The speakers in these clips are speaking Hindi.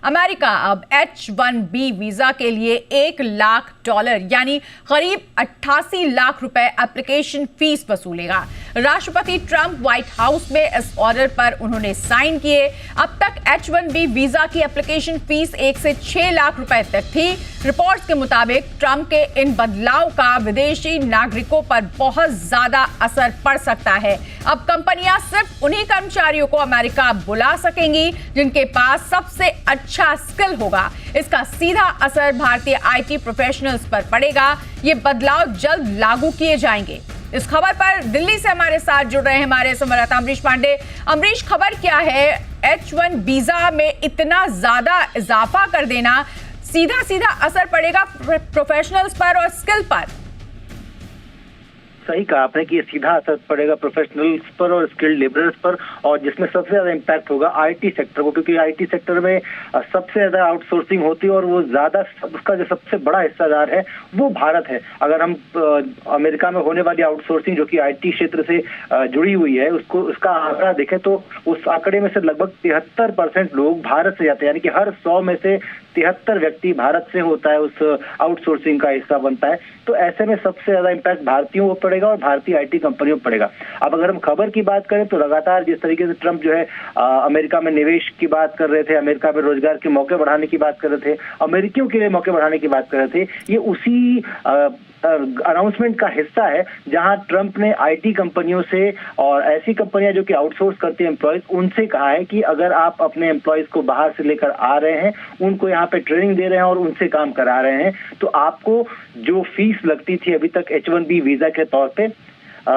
अमेरिका अब H-1B वीजा के लिए $1 लाख यानी करीब 88 लाख रुपए एप्लीकेशन फीस वसूलेगा। राष्ट्रपति ट्रंप व्हाइट हाउस में इस ऑर्डर पर उन्होंने साइन किए। अब तक H-1B वीजा की एप्लीकेशन फीस 1 से 6 लाख रुपए तक थी। रिपोर्ट्स के मुताबिक ट्रंप के इन बदलाव का विदेशी नागरिकों पर बहुत ज्यादा असर पड़ सकता है। अब कंपनियां सिर्फ उन्हीं कर्मचारियों को अमेरिका बुला सकेंगी जिनके पास सबसे अच्छा स्किल होगा। इसका सीधा असर भारतीय आईटी प्रोफेशनल्स पर पड़ेगा। ये बदलाव जल्द लागू किए जाएंगे। इस खबर पर दिल्ली से हमारे साथ जुड़ रहे हैं हमारे संवाददाता अमरीश पांडे। अमरीश, खबर क्या है? H-1 वीजा में इतना ज्यादा इजाफा कर देना सीधा सीधा असर पड़ेगा प्रोफेशनल्स पर और स्किल पर। सही कहा आपने कि ये सीधा असर पड़ेगा प्रोफेशनल्स पर और स्किल्ड लेबरर्स पर, और जिसमें सबसे ज्यादा इम्पैक्ट होगा आईटी सेक्टर को, क्योंकि आईटी सेक्टर में सबसे ज्यादा आउटसोर्सिंग होती है और वो ज्यादा उसका जो सबसे बड़ा हिस्सादार है वो भारत है। अगर हम अमेरिका में होने वाली आउटसोर्सिंग जो कि आईटी क्षेत्र से जुड़ी हुई है उसका आंकड़ा देखें तो उस आंकड़े में से लगभग 73% लोग भारत से जाते हैं, यानी कि हर 100 में से 73 व्यक्ति भारत से होता है, उस आउटसोर्सिंग का हिस्सा बनता है। तो ऐसे में सबसे ज्यादा इम्पैक्ट भारतीयों को पड़ेगा और भारतीय आईटी कंपनियों को पड़ेगा। अब अगर हम खबर की बात करें तो लगातार जिस तरीके से ट्रंप जो है अमेरिका में निवेश की बात कर रहे थे, अमेरिका में रोजगार के मौके बढ़ाने की बात कर रहे थे, अमेरिकियों के लिए मौके बढ़ाने की बात कर रहे थे, ये उसी अनाउंसमेंट का हिस्सा है जहां ट्रंप ने आईटी कंपनियों से और ऐसी कंपनियां जो कि आउटसोर्स करती हैं एम्प्लॉयज, उनसे कहा है कि अगर आप अपने एम्प्लॉयज को बाहर से लेकर आ रहे हैं, उनको यहाँ पे ट्रेनिंग दे रहे हैं और उनसे काम करा रहे हैं, तो आपको जो फीस लगती थी अभी तक H-1B वीजा के तौर पे,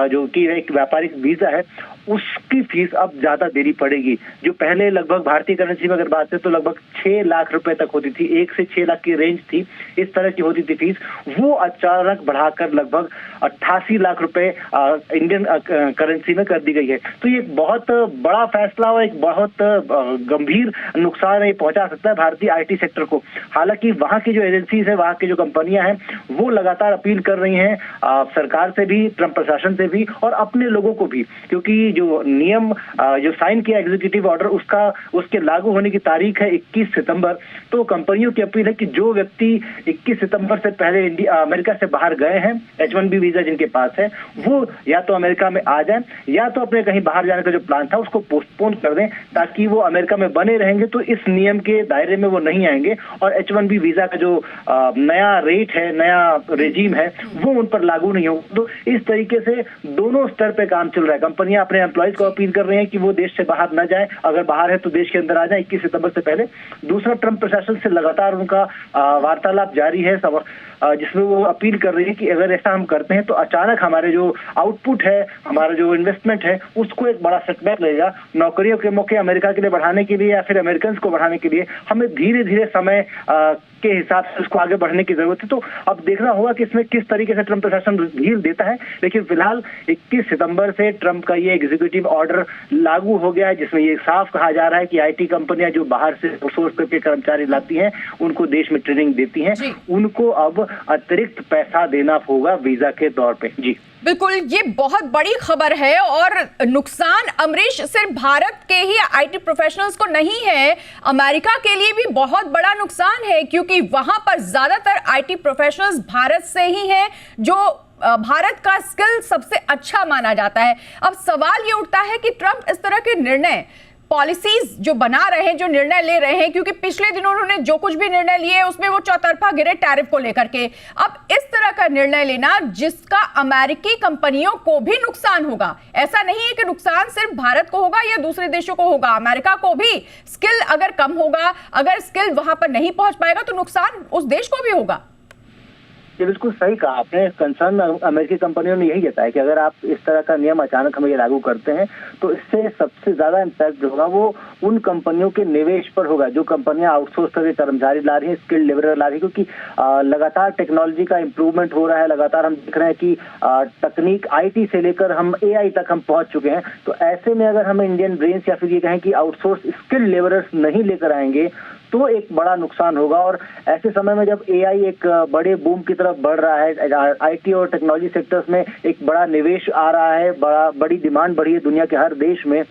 जो कि एक व्यापारिक वीजा है, उसकी फीस अब ज्यादा देनी पड़ेगी। जो पहले लगभग भारतीय करेंसी में अगर बात करें तो लगभग 6 लाख रुपए तक होती थी, 1 से 6 लाख की रेंज थी, इस तरह की होती थी फीस, वो अचानक बढ़ाकर लगभग 88 लाख रुपए इंडियन करेंसी में कर दी गई है। तो ये एक बहुत बड़ा फैसला और एक बहुत गंभीर नुकसान ये पहुंचा सकता है भारतीय आईटी सेक्टर को। हालांकि वहां की जो एजेंसीज है, वहां की जो कंपनियां हैं, वो लगातार अपील कर रही हैं सरकार से भी, ट्रंप प्रशासन से भी और अपने लोगों को भी, क्योंकि जो नियम जो साइन किया एग्जीक्यूटिव ऑर्डर उसके लागू होने की तारीख है 21 सितंबर। तो कंपनियों की अपील है कि जो व्यक्ति 21 सितंबर से पहले अमेरिका से बाहर गए हैं, H-1B वीजा जिनके पास है, वो या तो अमेरिका में आ जाएं या तो अपने कहीं बाहर जाने का जो प्लान था उसको पोस्टपोन कर दें, ताकि वो अमेरिका में बने रहेंगे तो इस नियम के दायरे में वो नहीं आएंगे और H-1B वीजा का जो नया रेट है, नया रेजीम है, वो उन पर लागू नहीं होगा। तो इस तरीके से दोनों स्तर पे काम चल रहा है। कंपनियां अपने एम्प्लॉयज को अपील कर रहे हैं कि वो देश से बाहर न जाएं, अगर बाहर है तो देश के अंदर आ जाएं 21 सितंबर से पहले। दूसरा, ट्रंप प्रशासन से लगातार उनका वार्तालाप जारी है, जिसमें वो अपील कर रही है कि अगर ऐसा हम करते हैं तो अचानक हमारे जो आउटपुट है, हमारा जो इन्वेस्टमेंट है, उसको एक बड़ा सेटबैक लगेगा। नौकरियों के मौके अमेरिका के लिए बढ़ाने के लिए या फिर अमेरिकन को बढ़ाने के लिए हमें धीरे धीरे समय के हिसाब से उसको आगे बढ़ने की जरूरत है। तो अब देखना होगा कि इसमें किस तरीके से ट्रंप प्रशासन ढील देता है, लेकिन फिलहाल 21 सितंबर से ट्रंप का ये एग्जीक्यूटिव ऑर्डर लागू हो गया है, जिसमें ये साफ कहा जा रहा है कि आईटी कंपनियां जो बाहर से आउटसोर्स करके कर्मचारी लाती हैं, उनको देश में ट्रेनिंग देती हैं, उनको अब अतिरिक्त पैसा देना होगा वीजा के तौर पे। जी बिल्कुल, ये बहुत बड़ी खबर है और नुकसान अमरीश सिर्फ भारत के ही आईटी प्रोफेशनल्स को नहीं है, अमेरिका के लिए भी बहुत बड़ा नुकसान है, क्योंकि वहां पर ज्यादातर आईटी प्रोफेशनल्स भारत से ही हैं, जो भारत का स्किल सबसे अच्छा माना जाता है। अब सवाल ये उठता है कि ट्रंप इस तरह के निर्णय, पॉलिसीज जो बना रहे हैं, जो निर्णय ले रहे हैं, क्योंकि पिछले दिनों उन्होंने जो कुछ भी निर्णय लिए उसमें वो चौतरफा गिरे टैरिफ को लेकर के। अब इस तरह का निर्णय लेना जिसका अमेरिकी कंपनियों को भी नुकसान होगा, ऐसा नहीं है कि नुकसान सिर्फ भारत को होगा या दूसरे देशों को होगा, अमेरिका को भी। स्किल अगर कम होगा, अगर स्किल वहां पर नहीं पहुंच पाएगा तो नुकसान उस देश को भी होगा। ये बिल्कुल सही कहा आपने। कंसर्न अमेरिकी कंपनियों ने यही जताया कि अगर आप इस तरह का नियम अचानक हमें लागू करते हैं तो इससे सबसे ज्यादा इम्पैक्ट जो होगा वो उन कंपनियों के निवेश पर होगा जो कंपनियां आउटसोर्स करके कर्मचारी ला रही हैं, स्किल्ड लेबर ला रही है, क्योंकि लगातार टेक्नोलॉजी का इंप्रूवमेंट हो रहा है। लगातार हम देख रहे हैं कि तकनीक आईटी से लेकर हम एआई तक हम पहुंच चुके हैं। तो ऐसे में अगर हम इंडियन ब्रेन्स या फिर ये कहें कि आउटसोर्स स्किल्ड लेबरर्स नहीं लेकर आएंगे तो एक बड़ा नुकसान होगा। और ऐसे समय में जब एआई एक बड़े बूम की तरफ बढ़ रहा है, आईटी और टेक्नोलॉजी सेक्टर्स में एक बड़ा निवेश आ रहा है, बड़ी डिमांड बढ़ी है दुनिया के हर देश में,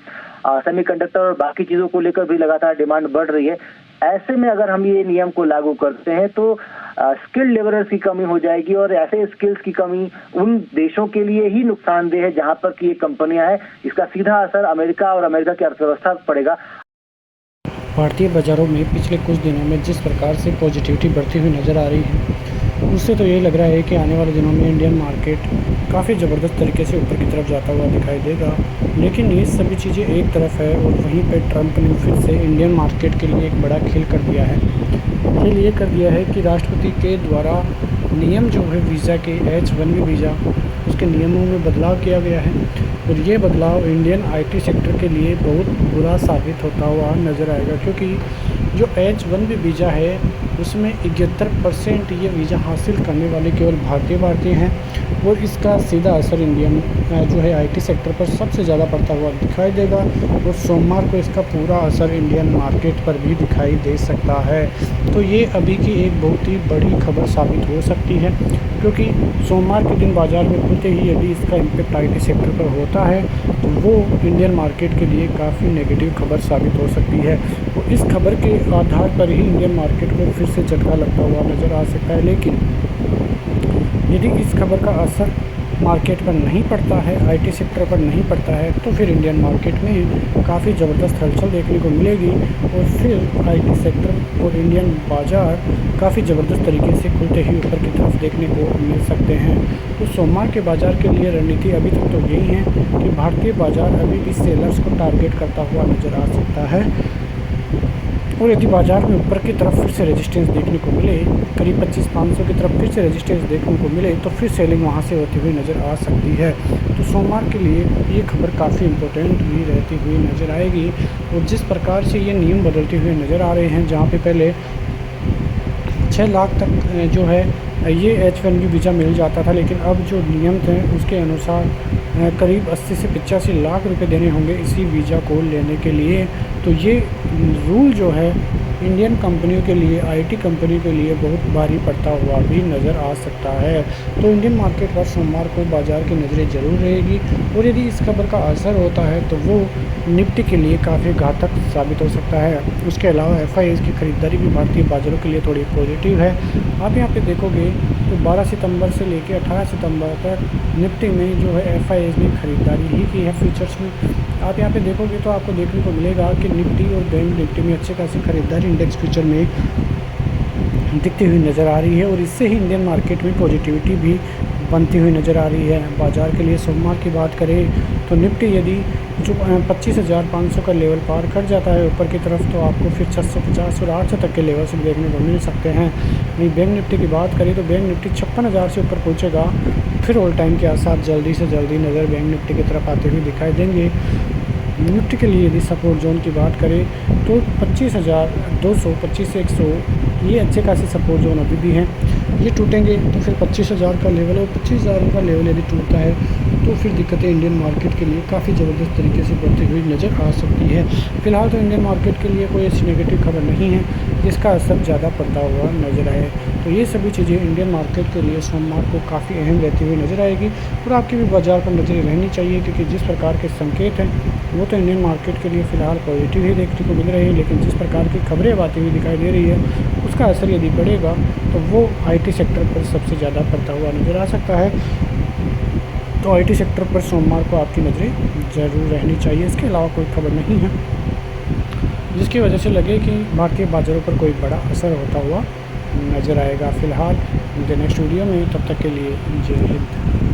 सेमीकंडक्टर और बाकी चीजों को लेकर भी लगातार डिमांड बढ़ रही है, ऐसे में अगर हम ये नियम को लागू करते हैं तो स्किल्ड लेबरर्स की कमी हो जाएगी और ऐसे स्किल्स की कमी उन देशों के लिए ही नुकसानदेह है जहां पर की ये कंपनियां हैं। इसका सीधा असर अमेरिका और अमेरिका की अर्थव्यवस्था पर पड़ेगा। भारतीय बाज़ारों में पिछले कुछ दिनों में जिस प्रकार से पॉजिटिविटी बढ़ती हुई नज़र आ रही है, उससे तो ये लग रहा है कि आने वाले दिनों में इंडियन मार्केट काफ़ी ज़बरदस्त तरीके से ऊपर की तरफ जाता हुआ दिखाई देगा। लेकिन ये सभी चीज़ें एक तरफ है और वहीं पे ट्रंप ने फिर से इंडियन मार्केट के लिए एक बड़ा खेल कर दिया है। खेल ये कर दिया है कि राष्ट्रपति के द्वारा नियम जो है वीज़ा के H-1B वीज़ा, उसके नियमों में बदलाव किया गया है और ये बदलाव इंडियन IT सेक्टर के लिए बहुत बुरा साबित होता हुआ नज़र आएगा, क्योंकि जो H-1B वीज़ा है उसमें 71% ये वीज़ा हासिल करने वाले केवल भारतीय हैं और इसका सीधा असर इंडियन जो है IT सेक्टर पर सबसे ज़्यादा पड़ता हुआ दिखाई देगा और सोमवार को इसका पूरा असर इंडियन मार्केट पर भी दिखाई दे सकता है। तो ये अभी की एक बहुत ही बड़ी खबर साबित हो सकती है, क्योंकि सोमवार के दिन बाज़ार में खुलते ही यदि इसका इम्पैक्ट IT सेक्टर पर होता है तो वो इंडियन मार्केट के लिए काफ़ी नेगेटिव खबर साबित हो सकती है। तो इस खबर के आधार पर ही इंडियन मार्केट को फिर से झटका लगता हुआ नज़र आ सकता है। लेकिन यदि इस खबर का असर मार्केट पर नहीं पड़ता है, IT सेक्टर पर नहीं पड़ता है, तो फिर इंडियन मार्केट में काफ़ी ज़बरदस्त हलचल देखने को मिलेगी और फिर IT सेक्टर और इंडियन बाज़ार काफ़ी ज़बरदस्त तरीके से खुलते ही ऊपर की तरफ देखने को मिल सकते हैं। तो सोमवार के बाज़ार के लिए रणनीति अभी तक तो यही है कि भारतीय बाज़ार अभी भी सेलर्स को टारगेट करता हुआ नज़र आ सकता है और यदि बाज़ार में ऊपर की तरफ फिर से रेजिस्टेंस देखने को मिले, करीब 25,500 की तरफ फिर से रेजिस्टेंस देखने को मिले, तो फिर सेलिंग वहां से होती हुई नज़र आ सकती है। तो सोमवार के लिए ये खबर काफ़ी इम्पोर्टेंट भी रहती हुई नज़र आएगी और जिस प्रकार से ये नियम बदलते हुए नज़र आ रहे हैं, जहाँ पे पहले 6 लाख तक जो है ये H-1B वीज़ा मिल जाता था, लेकिन अब जो नियम थे उसके अनुसार करीब 80 से 85 लाख रुपए देने होंगे इसी वीज़ा को लेने के लिए। तो ये रूल जो है इंडियन कंपनियों के लिए, IT कंपनियों के लिए बहुत भारी पड़ता हुआ भी नज़र आ सकता है। तो इंडियन मार्केट पर सोमवार को बाज़ार की नज़रें ज़रूर रहेगी और यदि इस खबर का असर होता है तो वो निफ्टी के लिए काफ़ी घातक साबित हो सकता है। उसके अलावा FIIs की ख़रीदारी भी भारतीय बाज़ारों के लिए थोड़ी पॉजिटिव है। आप यहाँ पे देखोगे तो 12 सितंबर से लेकर 18 सितंबर तक निफ्टी में जो है FIIs ने ख़रीदारी ही की है फ्यूचर्स में। आप यहाँ पे देखोगे तो आपको देखने को मिलेगा कि निफ्टी और बैंक निफ्टी में अच्छी खासी खरीदारी इंडेक्स फ्यूचर में दिखती हुई नज़र आ रही है और इससे ही इंडियन मार्केट में पॉजिटिविटी भी बनती हुई नज़र आ रही है। बाज़ार के लिए सोमवार की बात करें तो निफ्टी यदि जो 25,500 का लेवल पार कर जाता है ऊपर की तरफ, तो आपको फिर 650 और 800 तक के लेवल से देखने को मिल सकते हैं। वहीं बैंक निफ्टी की बात करें तो बैंक निफ्टी 56,000 से ऊपर पहुंचेगा, फिर ऑल टाइम के आसार जल्दी से जल्दी नज़र बैंक निफ्टी की तरफ आते हुए दिखाई देंगे। निफ्टी के लिए यदि सपोर्ट जोन की बात करें तो 25,200, 25,100 ये अच्छे खासे सपोर्ट जोन अभी भी हैं। ये टूटेंगे तो फिर 25,000 का लेवल और 25,000 का लेवल यदि टूटता है तो फिर दिक्कतें इंडियन मार्केट के लिए काफ़ी ज़बरदस्त तरीके से बढ़ती हुई नज़र आ सकती है। फिलहाल तो इंडियन मार्केट के लिए कोई ऐसी नेगेटिव खबर नहीं है जिसका असर ज़्यादा पड़ता हुआ नज़र आए। तो ये सभी चीज़ें इंडियन मार्केट के लिए सोमवार को काफ़ी अहम रहती हुई नज़र आएगी और आपकी भी बाज़ार पर नज़रें रहनी चाहिए, क्योंकि जिस प्रकार के संकेत हैं वो तो इंडियन मार्केट के लिए फ़िलहाल पॉजिटिव ही देखने को मिल रही है, लेकिन जिस प्रकार की खबरें आती हुई दिखाई दे रही है उसका असर यदि पड़ेगा तो वो IT सेक्टर पर सबसे ज़्यादा पड़ता हुआ नज़र आ सकता है। तो IT सेक्टर पर सोमवार को आपकी नज़रें ज़रूर रहनी चाहिए। इसके अलावा कोई खबर नहीं है जिसकी वजह से लगे कि भारतीय बाज़ारों पर कोई बड़ा असर होता हुआ नज़र आएगा। फ़िलहाल नेक्स्ट वीडियो में, तब तक के लिए जय हिंद।